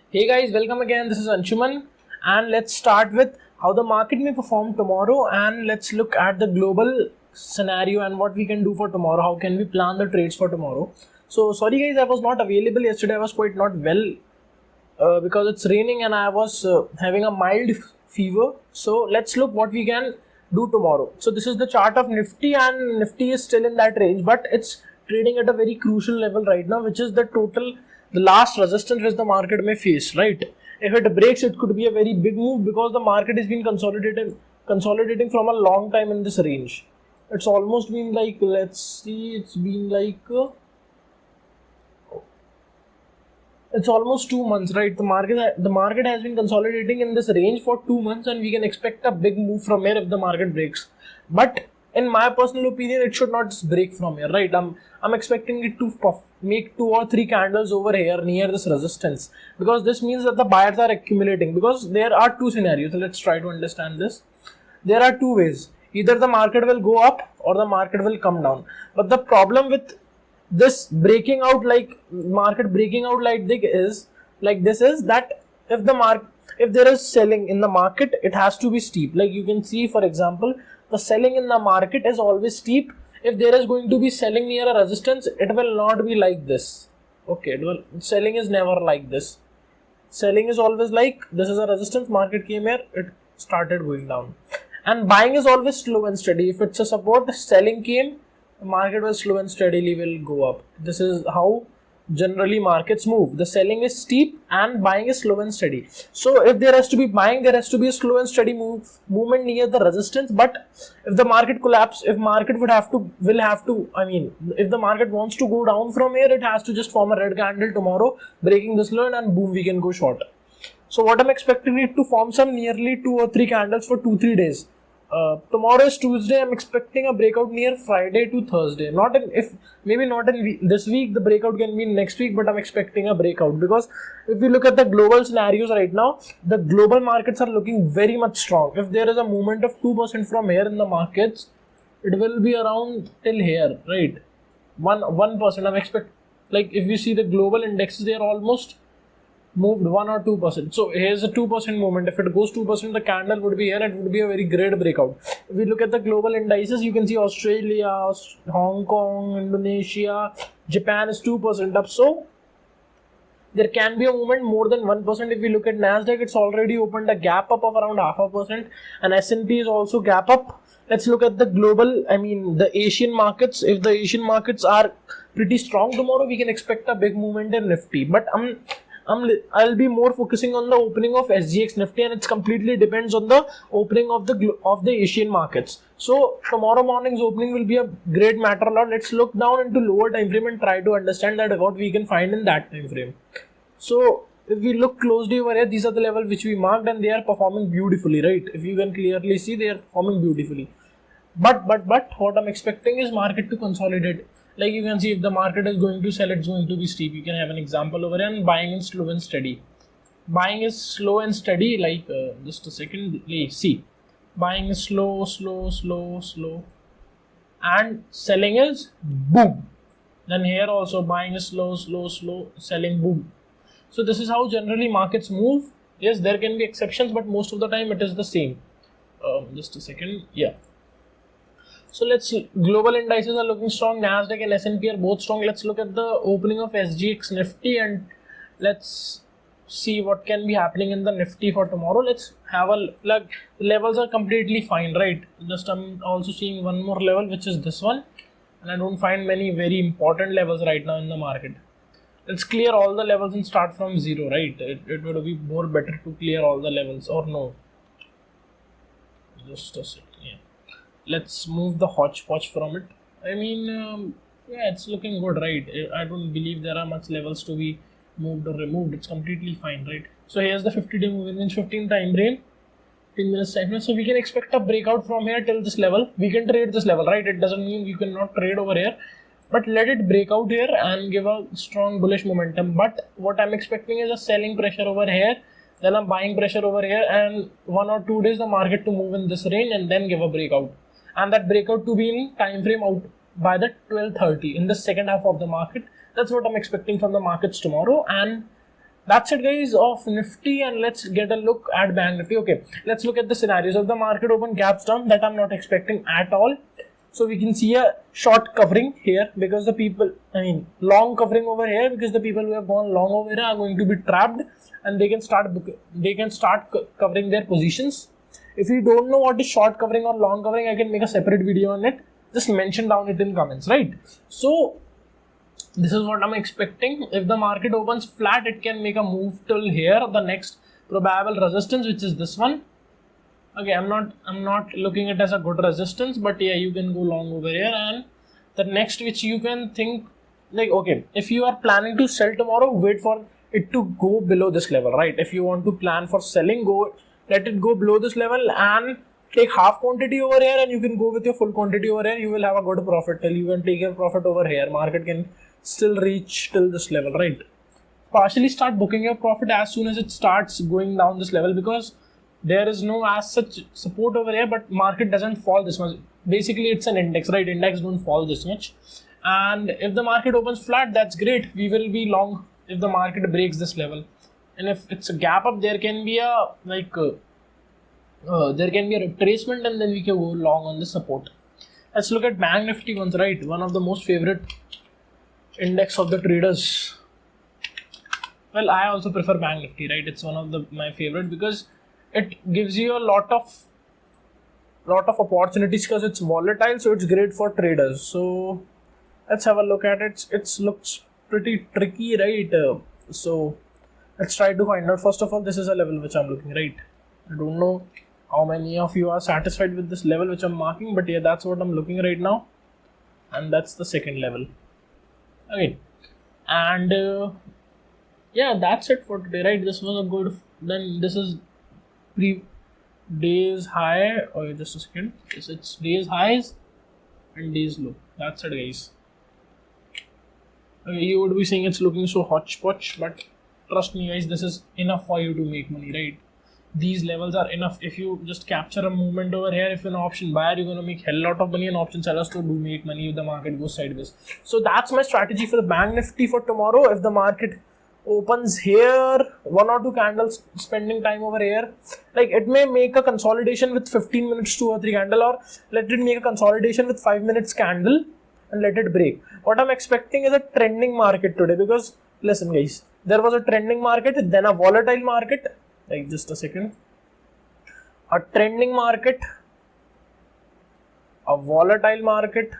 Hey guys, welcome again. This is Anshuman, and let's start with how the market may perform tomorrow. And let's look at the global scenario and what we can do for tomorrow. How can we plan the trades for tomorrow? So, sorry guys, I was not available yesterday. I was quite not well because it's raining and I was having a mild fever. So, let's look what we can do tomorrow. So, this is the chart of Nifty, and Nifty is still in that range, but it's trading at a very crucial level right now, which is the last resistance which the market may face, right? If it breaks, it could be a very big move because the market has been consolidating from a long time in this range. It's almost been like, let's see, it's almost 2 months, right? The market has been consolidating in this range for 2 months, and we can expect a big move from here if the market breaks. But in my personal opinion, it should not just break from here, right? I'm expecting it to make 2 or 3 candles over here near this resistance, because this means that the buyers are accumulating. Because there are two scenarios. So let's try to understand this. There are two ways. Either the market will go up or the market will come down. But the problem with this breaking out, like market breaking out like this is that if there is selling in the market, it has to be steep. Like you can see, for example, the selling in the market is always steep. If there is going to be selling near a resistance, it will not be like this. Okay, selling is never like this. Selling is always like this is a resistance, market came here, it started going down. And buying is always slow and steady. If it's a support, selling came, the market will slow and steadily will go up. This is how generally markets move. The selling is steep and buying is slow and steady. So if there has to be buying, there has to be a slow and steady movement near the resistance. But if the market collapse, if the market wants to go down from here, it has to just form a red candle tomorrow, breaking this low, and boom, we can go short. So what I'm expecting it to form some nearly 2 or 3 candles for 2-3 days. Tomorrow is Tuesday. I'm expecting a breakout near Friday to Thursday. Not in this week. The breakout can be next week, but I'm expecting a breakout because if we look at the global scenarios right now, the global markets are looking very much strong. If there is a movement of 2% from here in the markets, it will be around till here, right? 1%. I'm expect like if you see the global indexes, they are almost moved 1 or 2%. So here's a 2% movement. If it goes 2%, the candle would be here. It would be a very great breakout. If we look at the global indices, you can see Australia, Hong Kong, Indonesia, Japan is 2% up. So there can be a movement more than 1%. If we look at Nasdaq, it's already opened a gap up of around 0.5%, and S&P is also gap up. Let's look at the global, the Asian markets. If the Asian markets are pretty strong tomorrow, we can expect a big movement in Nifty. But I'll be more focusing on the opening of SGX Nifty, and it completely depends on the opening of the Asian markets. So tomorrow morning's opening will be a great matter a lot. Let's look down into lower time frame and try to understand that what we can find in that time frame. So if we look closely over here, these are the levels which we marked, and they are performing beautifully, right? If you can clearly see, they are performing beautifully. But what I'm expecting is market to consolidate. Like you can see, if the market is going to sell, it's going to be steep. You can have an example over here, and buying is slow and steady. Buying is slow and steady, like just a second, see. Buying is slow, and selling is boom. Then here also buying is slow, selling boom. So this is how generally markets move. Yes, there can be exceptions, but most of the time it is the same. Just a second, yeah. So global indices are looking strong. Nasdaq and S&P are both strong. Let's look at the opening of SGX Nifty, and let's see what can be happening in the Nifty for tomorrow. Let's have a look. Levels are completely fine, right? Just I'm also seeing one more level, which is this one, and I don't find many very important levels right now in the market. Let's clear all the levels and start from zero, right? It would be more better to clear all the levels, or no? Just a second, yeah. Let's move the hodgepodge from it. Yeah, it's looking good, right? I don't believe there are much levels to be moved or removed. It's completely fine, right? So here's the 50-day moving range, 15 time frame, 10 minutes time frame. So we can expect a breakout from here till this level. We can trade this level, right? It doesn't mean you cannot trade over here, but let it break out here and give a strong bullish momentum. But what I'm expecting is a selling pressure over here, then a buying pressure over here, and 1 or 2 days the market to move in this range and then give a breakout. And that breakout to be in time frame out by the 12:30 in the second half of the market. That's what I'm expecting from the markets tomorrow. And That's it guys of Nifty, and let's get a look at Bank Nifty. Okay, let's look at the scenarios of the market open gaps down that I'm not expecting at all. So we can see a short covering here because the people, long covering over here because the people who have gone long over here are going to be trapped, and they can start covering their positions. If you don't know what is short covering or long covering, I can make a separate video on it. Just mention down it in comments, right? So this is what I'm expecting. If the market opens flat, it can make a move till here. The next probable resistance, which is this one. Okay, I'm not looking at it as a good resistance, but yeah, you can go long over here. And the next, which you can think like, okay, if you are planning to sell tomorrow, wait for it to go below this level, right? If you want to plan for selling, let it go below this level and take half quantity over here, and you can go with your full quantity over here. You will have a good profit till you can take your profit over here. Market can still reach till this level, right? Partially start booking your profit as soon as it starts going down this level, because there is no as such support over here, but market doesn't fall this much. Basically it's an index, right? Index don't fall this much. And if the market opens flat, that's great. We will be long if the market breaks this level. And if it's a gap up, there can be a retracement, and then we can go long on the support. Let's look at Bank Nifty once, right? One of the most favorite index of the traders. Well, I also prefer Bank Nifty, right? It's one of my favorite because it gives you a lot of opportunities because it's volatile, so it's great for traders. So let's have a look at it. It looks pretty tricky, right? So let's try to find out. First of all, this is a level which I'm looking, right? I don't know how many of you are satisfied with this level which I'm marking, but yeah, that's what I'm looking right now, and that's the second level. Okay, and yeah, that's it for today, right? This was a good. Then this is days high, or just a second. Yes, it's days highs and days low. That's it, guys. Okay, you would be saying it's looking so hodgepodge, but trust me, guys, this is enough for you to make money, right? These levels are enough. If you just capture a movement over here, if you're an option buyer, you're going to make hell lot of money, and option sellers to do make money if the market goes sideways. So that's my strategy for the Bank Nifty for tomorrow. If the market opens here, 1 or 2 candles spending time over here, like it may make a consolidation with 15 minutes 2 or 3 candle, or let it make a consolidation with 5 minutes candle and let it break. What I'm expecting is a trending market today, because listen guys, there was a trending market, then a volatile market, like just a second, a trending market, a volatile market.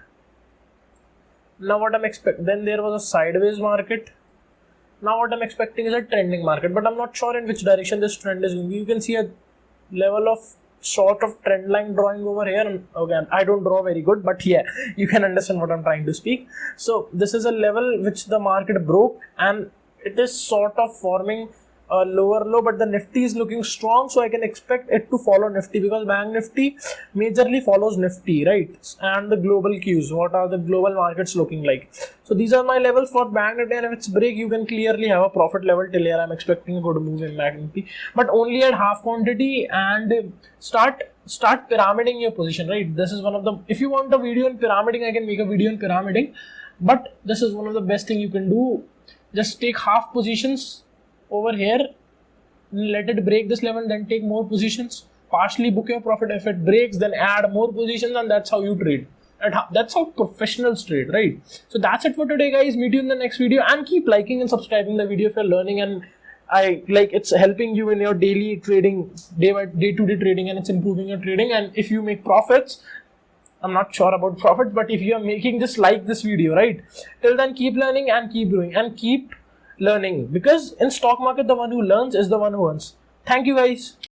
Now what I'm expecting, then there was a sideways market. Now what I'm expecting is a trending market, but I'm not sure in which direction this trend is going. You can see a level of sort of trend line drawing over here. And okay, I don't draw very good, but yeah, you can understand what I'm trying to speak. So this is a level which the market broke, and it is sort of forming a lower low, but the Nifty is looking strong, so I can expect it to follow Nifty, because Bank Nifty majorly follows Nifty, right? And the global cues, what are the global markets looking like? So these are my levels for Bank Nifty, and if it's break, you can clearly have a profit level till here. I'm expecting a good move in Bank Nifty, but only at half quantity, and start pyramiding your position, right? This is one of the, if you want a video on pyramiding, I can make a video on pyramiding, but this is one of the best thing you can do. Just take half positions over here, let it break this level, then take more positions, partially book your profit. If it breaks, then add more positions, and that's how you trade. That's how professionals trade, right? So that's it for today, guys. Meet you in the next video, and keep liking and subscribing the video if you're learning, and it's helping you in your daily trading, day-to-day trading, and it's improving your trading. And if you make profits, I'm not sure about profits, but if you are making, just like this video, right? Till then, keep learning and keep doing and keep learning, because in stock market, the one who learns is the one who earns. Thank you, guys.